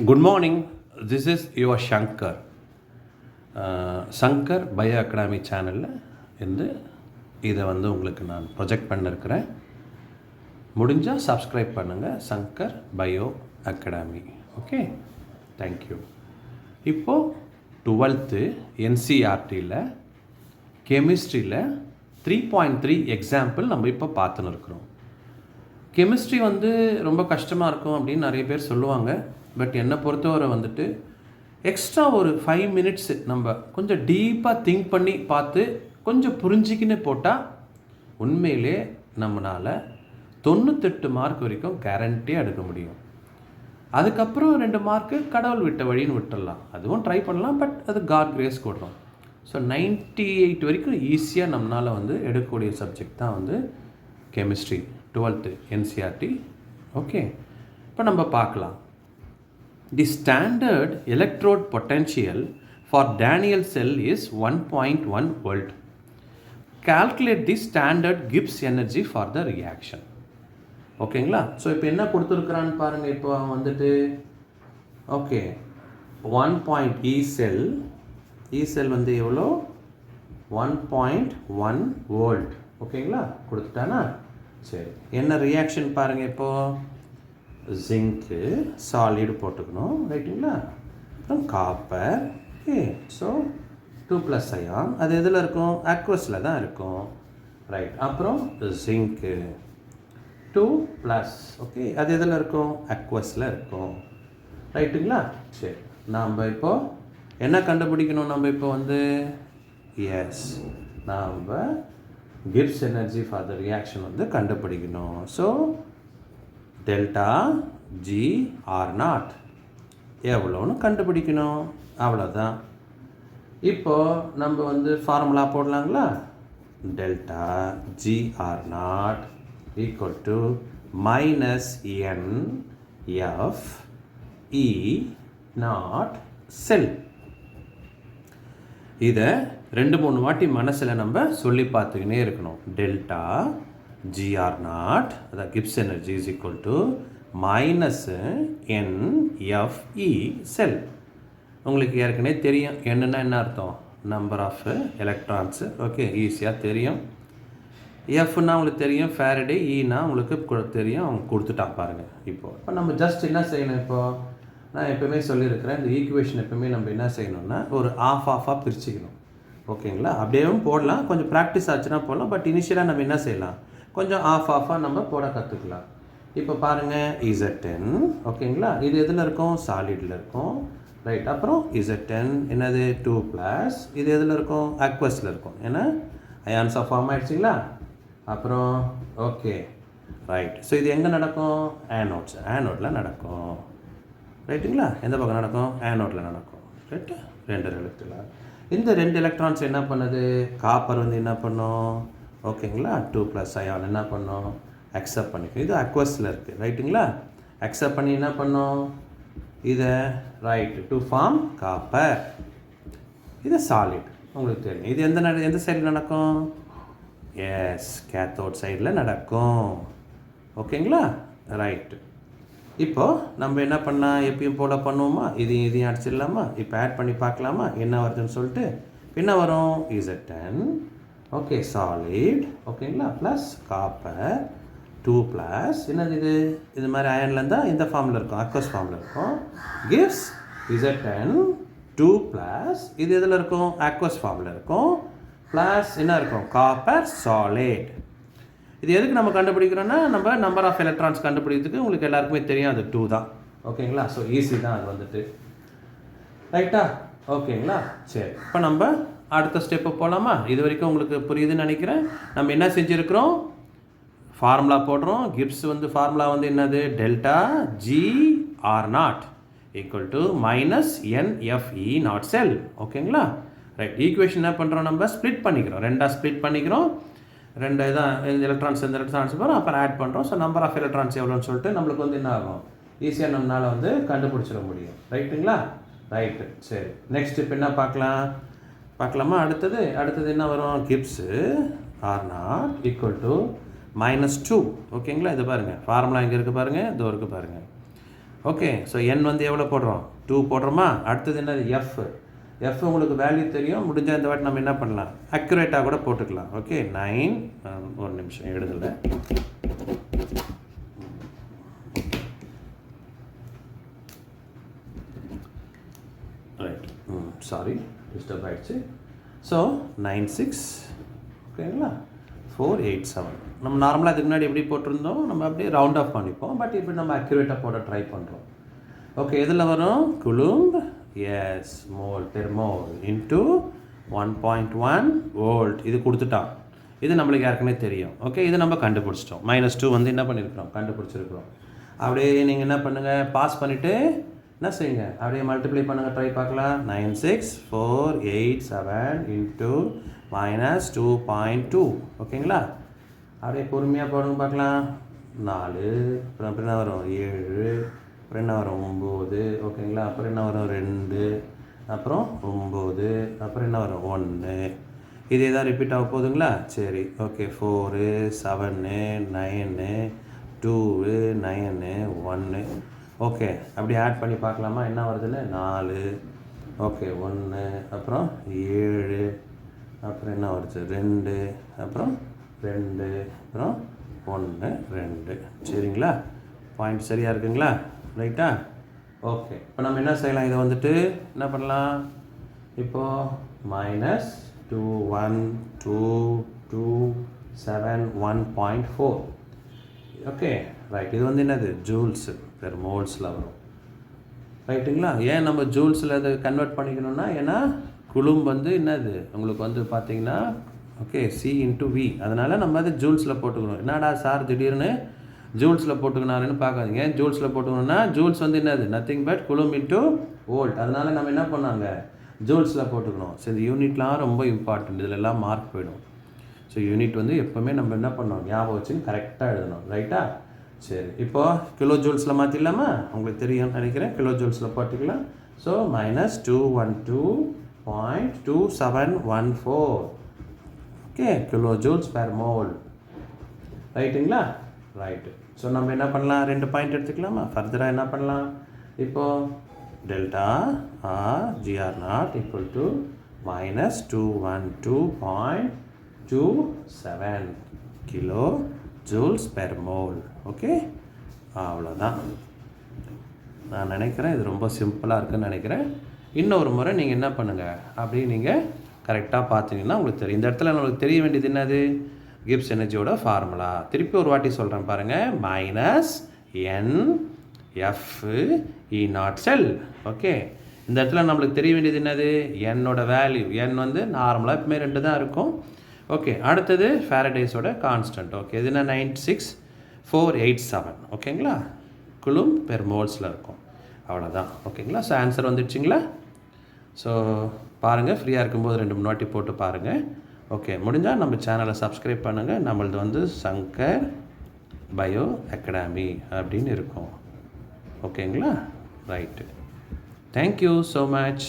Good morning. This is your Shankar. Shankar bio academy சேனலில் இருந்து இதை உங்களுக்கு நான் ப்ரொஜெக்ட் பண்ணிருக்கிறேன். முடிஞ்சால் சப்ஸ்கிரைப் பண்ணுங்கள் Shankar bio academy. Okay, thank you. இப்போது 12th NCERTயில் கெமிஸ்ட்ரியில் 3.3 எக்ஸாம்பிள் நம்ம இப்போ பார்த்துன்னு இருக்கிறோம். கெமிஸ்ட்ரி ரொம்ப கஷ்டமாக இருக்கும் அப்படின்னு நிறைய பேர் சொல்லுவாங்க. பட் என்னை பொறுத்தவரை எக்ஸ்ட்ரா ஒரு 5 minutes நம்ம கொஞ்சம் டீப்பாக திங்க் பண்ணி பார்த்து கொஞ்சம் புரிஞ்சிக்கின்னு போட்டால் உண்மையிலே நம்மளால் 98 மார்க் வரைக்கும் கேரண்டியாக எடுக்க முடியும். அதுக்கப்புறம் 2 மார்க்கு கடவுள் விட்ட வழின்னு விட்டுடலாம். அதுவும் ட்ரை பண்ணலாம், பட் அது காட் கிரேஸ் கொடுறோம். ஸோ 98 வரைக்கும் ஈஸியாக நம்மளால் எடுக்கக்கூடிய சப்ஜெக்ட் தான் கெமிஸ்ட்ரி 12th NCERT. ஓகே, இப்போ நம்ம பார்க்கலாம். The standard electrode potential for Daniell cell is 1.1 volt. Calculate the standard Gibbs energy for the reaction. ஓகேங்களா? ஸோ இப்போ என்ன கொடுத்துருக்குறான்னு பாருங்கள். இப்போ ஓகே 1 E cell எவ்வளோ 1.1 volt. ஓகேங்களா? கொடுத்துட்டானா? சரி, என்ன ரியாக்ஷன் பாருங்கள். இப்போது ஜிங்க்கு சாலிடு போட்டுக்கணும், ரைட்டுங்களா? அப்புறம் காப்பர். Okay, so 2+ ion. அது எதில் இருக்கும்? அக்வஸில் தான் இருக்கும், ரைட். அப்புறம் ஜிங்க்கு 2+. ஓகே, அது எதில் இருக்கும்? அக்வஸில் இருக்கும், ரைட்டுங்களா? சரி, நாம் இப்போது என்ன கண்டுபிடிக்கணும்? நம்ம இப்போ எஸ் நாம் Gibbs energy for the reaction கண்டுபிடிக்கணும். So delta G R naught எவ்வளோன்னு கண்டுபிடிக்கணும், அவ்வளோதான். இப்போது நம்ம ஃபார்முலா போடலாங்களா? Delta G R not equal to -NF E naught cell. இதை 2-3 வாட்டி மனசில் நம்ம சொல்லி பார்த்துக்கினே இருக்கணும். டெல்டா GR நாட், அதான் Gibbs energy is equal to -NFE cell. உங்களுக்கு ஏற்கனவே தெரியும் என்னென்னா என்ன அர்த்தம்? Number of electrons. ஓகே, ஈஸியாக தெரியும். எஃப்னா உங்களுக்கு தெரியும், ஃபேரடே. ஈனா உங்களுக்கு தெரியும், அவங்க கொடுத்துட்டான் பாருங்கள். இப்போ நம்ம ஜஸ்ட் என்ன செய்யணும்? இப்போது நான் எப்போவுமே சொல்லியிருக்கிறேன், இந்த ஈக்குவேஷன் எப்போவுமே நம்ம என்ன செய்யணும்னா ஒரு ஆஃபாக பிரிச்சுக்கணும். ஓகேங்களா? அப்படியேவும் போடலாம், கொஞ்சம் ப்ராக்டிஸ் ஆச்சுன்னா போடலாம். பட் இனிஷியலாக நம்ம என்ன செய்யலாம்? கொஞ்சம் ஆஃபாக நம்ம போட கற்றுக்கலாம். இப்போ பாருங்கள், Z10. ஓகேங்களா? இது எதில் இருக்கும்? சாலிடில் இருக்கும், ரைட். அப்புறம் Z10 என்னது? 2+. இது எதில் இருக்கும்? அக்வஸில் இருக்கும். ஏன்னா அயான்ஸாக ஃபார்ம் ஆகிடுச்சிங்களா? அப்புறம் ஓகே, ரைட். ஸோ இது எங்கே நடக்கும்? ஆனோடில் நடக்கும், ரைட்டுங்களா? எந்த பக்கம் நடக்கும்? ஆனோடில் நடக்கும், ரைட்டு. 2 எலக்ட்ரான். இந்த 2 எலக்ட்ரான்ஸ் என்ன பண்ணுது? காப்பர் என்ன பண்ணும்? ஓகேங்களா? 2+ அயான் என்ன பண்ணும்? அக்செப்ட் பண்ணிக்கும். இது அக்வஸில் இருக்குது, ரைட்டுங்களா? அக்செப்ட் பண்ணி என்ன பண்ணும்? இதை ரைட் டு ஃபார்ம் காப்பர். இது சாலிட், உங்களுக்கு தெரியும். இது எந்த சைடில் நடக்கும்? எஸ், கேத்தோட் சைடில் நடக்கும். ஓகேங்களா? ரைட்டு. இப்போது நம்ம என்ன பண்ணால் எப்பயும் போல் பண்ணுவோமா? இதையும் அடிச்சிடலாமா? இப்போ ஆட் பண்ணி பார்க்கலாமா என்ன வருதுன்னு சொல்லிட்டு? என்ன வரும்? Z10. Okay, solid. ஓகேங்களா? Plus copper 2+. என்னது இது மாதிரி அயன்லேருந்து தான் இந்த ஃபார்மில் இருக்கும், அக்வஸ் ஃபார்மில் இருக்கும். Gives Z10 2+. இது எதில் இருக்கும்? அக்வஸ் ஃபார்மில் இருக்கும். ப்ளஸ் என்ன இருக்கும்? Copper solid. இது எதுக்கு நம்ம கண்டுபிடிக்கிறோன்னா, நம்ம நம்பர் ஆஃப் எலக்ட்ரான்ஸ் கண்டுபிடிக்கிறதுக்கு உங்களுக்கு எல்லாருக்குமே தெரியும், அது 2 தான். ஓகேங்களா? ஸோ ஈஸி தான் அது ரைட்டா? ஓகேங்களா? சரி, இப்போ நம்ம அடுத்த ஸ்டெப்பு போகலாமா? இது வரைக்கும் உங்களுக்கு புரியுதுன்னு நினைக்கிறேன். நம்ம என்ன செஞ்சுருக்கிறோம்? ஃபார்முலா போடுறோம். கிப்ஸ் ஃபார்முலா என்னது? Delta GR not equal to -NFE naught cell. ஓகேங்களா? ரைட். ஈக்குவேஷன் என்ன பண்ணுறோம்? நம்ம ஸ்ப்ளிட் பண்ணிக்கிறோம், 2ஆக ஸ்ப்ளிட் பண்ணிக்கிறோம். 2 இதான் எலக்ட்ரான்ஸ், இந்த எலக்ட்ரான்ஸ் போகிறோம், அப்புறம் ஆட் பண்ணுறோம். ஸோ நம்பர் ஆஃப் எலக்ட்ரான்ஸ் எவ்வளோன்னு சொல்லிட்டு நம்மளுக்கு என்ன ஆகும்? ஈஸியாக நம்மளால் கண்டுபிடிச்சிட முடியும், ரைட்டுங்களா? ரைட்டு. சரி, நெக்ஸ்ட் இப்போ என்ன பார்க்கலாமா? அடுத்தது என்ன வரும்? Gibbs R not equal to -2. ஓகேங்களா? இது பாருங்கள், ஃபார்முலா எங்கே இருக்குது பாருங்கள், இதோ இருக்குது பாருங்கள். ஓகே, ஸோ என் வந்து எவ்வளோ போடுறோம்? 2 போடுறோமா? அடுத்தது என்னது? எஃப் உங்களுக்கு வேல்யூ தெரியும். முடிஞ்ச இந்த வாட்டி நம்ம என்ன பண்ணலாம்? அக்யூரேட்டாக கூட போட்டுக்கலாம். ஓகே, 9 ஒரு நிமிஷம் எழுதலை. ரைட், சாரி டிஸ்டர்ப் ஆகிடுச்சு. ஸோ 96 ஓகேங்களா, 487. நம்ம நார்மலாக அதுக்கு முன்னாடி எப்படி போட்டிருந்தோம், நம்ம அப்படியே ரவுண்ட் ஆஃப் பண்ணிப்போம். பட் இப்போ நம்ம அக்யூரேட்டாக போட ட்ரை பண்ணுறோம். ஓகே, எதில் வரும்? Coulomb, yes, mole per mole into 1.1 volt. இது கொடுத்துட்டான். இது நம்மளுக்கு ஏற்கனவே தெரியும். ஓகே, இது நம்ம கண்டுபிடிச்சிட்டோம். -2 வந்து என்ன பண்ணியிருக்கிறோம்? கண்டுபிடிச்சிருக்கிறோம். அப்படியே நீங்கள் என்ன பண்ணுங்கள், பாஸ் பண்ணிவிட்டு என்ன செய்யுங்க, அப்படியே மல்டிப்ளை பண்ணுங்கள், ட்ரை பார்க்கலாம். 96487 இன்ட்டு -2.2. ஓகேங்களா, அப்படியே பொறுமையாக போடுங்க பார்க்கலாம். 4, அப்புறம் என்ன வரும்? 7, அப்புறம் என்ன வரும்? 9. ஓகேங்களா, அப்புறம் என்ன வரும்? 2, அப்புறம் 9, அப்புறம் என்ன வரும்? 1. இதே தான் ரிப்பீட் ஆக போகுதுங்களா? சரி, ஓகே. 4, 7, 9, 2, 9, 1. ஓகே, அப்படி ஆட் பண்ணி பார்க்கலாமா? என்ன வருதுன்னு? 4, ஓகே, 1, அப்புறம் 7, அப்புறம் என்ன வருது? 2, அப்புறம் 2, அப்புறம் 1, 2. சரிங்களா, பாயிண்ட் சரியாக இருக்குங்களா? ரைட்டா? ஓகே, இப்போ நம்ம என்ன செய்யலாம்? இதை வந்துட்டு என்ன பண்ணலாம்? இப்போது -21227 ஓகே, ரைட். இது வந்து என்னது? ஜூல்ஸ் பெர் மோல்ஸில் வரும். ரைட்டுங்களா? ஏன் நம்ம ஜூல்ஸில் அதை கன்வெர்ட் பண்ணிக்கணும்னா, ஏன்னா குளும் வந்து என்னது உங்களுக்கு வந்து பார்த்தீங்கன்னா, ஓகே, C இன்ட்டு V. அதனால் நம்ம அதை ஜூல்ஸில் போட்டுக்கணும். என்னடா சார் திடீர்னு ஜூல்ஸில் போட்டுக்கணும்னு பார்க்காதீங்க. ஜூல்ஸில் போட்டுக்கணும்னா ஜூல்ஸ் வந்து என்னது? Nothing but coulomb into volt. அதனால் நம்ம என்ன பண்ணாங்க? ஜூல்ஸில் போட்டுக்கணும். ஸோ இந்த யூனிட்லாம் ரொம்ப இம்பார்ட்டண்ட். இதிலெல்லாம் மார்க் போயிடும். ஸோ யூனிட் வந்து எப்போவுமே நம்ம என்ன பண்ணணும்? ஞாபகம் வச்சுன்னு கரெக்டாக எழுதணும். ரைட்டா? சரி, இப்போது கிலோ ஜூல்ஸில் மாற்றிடலாமா? உங்களுக்கு தெரியும்னு நினைக்கிறேன். கிலோ ஜூல்ஸில் போட்டுக்கலாம். So -212.2714 okay, kilo joules per mole. ரைட்டுங்களா? ரைட்டு. ஸோ நம்ம என்ன பண்ணலாம்? 2 பாயிண்ட் எடுத்துக்கலாமா? ஃபர்தராக என்ன பண்ணலாம்? இப்போது delta R GR not equal to -212.27 kilo joules per mole. Okay, அவ்வளோதான். நான் நினைக்கிறேன் இது ரொம்ப சிம்பிளாக இருக்குன்னு நினைக்கிறேன். இன்னொரு முறை நீங்கள் என்ன பண்ணுங்கள், அப்படி நீங்கள் கரெக்டாக பார்த்தீங்கன்னா உங்களுக்கு தெரியும். இந்த இடத்துல நம்மளுக்கு தெரிய வேண்டியது என்னது? கிப்ஸ் எனர்ஜியோட ஃபார்முலா. திருப்பி ஒரு வாட்டி சொல்கிறேன் பாருங்கள். -NF செல். ஓகே, இந்த இடத்துல நம்மளுக்கு தெரிய வேண்டியது என்னது? என்னோட வேல்யூ. என் வந்து நார்மலாக எப்பவுமே 2 தான் இருக்கும். ஓகே, அடுத்தது ஃபாரடேஸோட கான்ஸ்டன்ட். ஓகே, இது என்ன? 96487. ஓகேங்களா, குளும் பெர் மோல்ஸில் இருக்கும். அவ்வளோதான். ஓகேங்களா, ஸோ ஆன்சர் வந்துடுச்சிங்களா? ஸோ பாருங்கள், ஃப்ரீயாக இருக்கும்போது 2-3 வாட்டி போட்டு பாருங்கள். ஓகே, முடிஞ்சால் நம்ம சேனலை சப்ஸ்கிரைப் பண்ணுங்கள். நம்மளது வந்து சங்கர் பயோ அகாடமி அப்படின்னு இருக்கும். ஓகேங்களா? ரைட்டு. Thank you so much.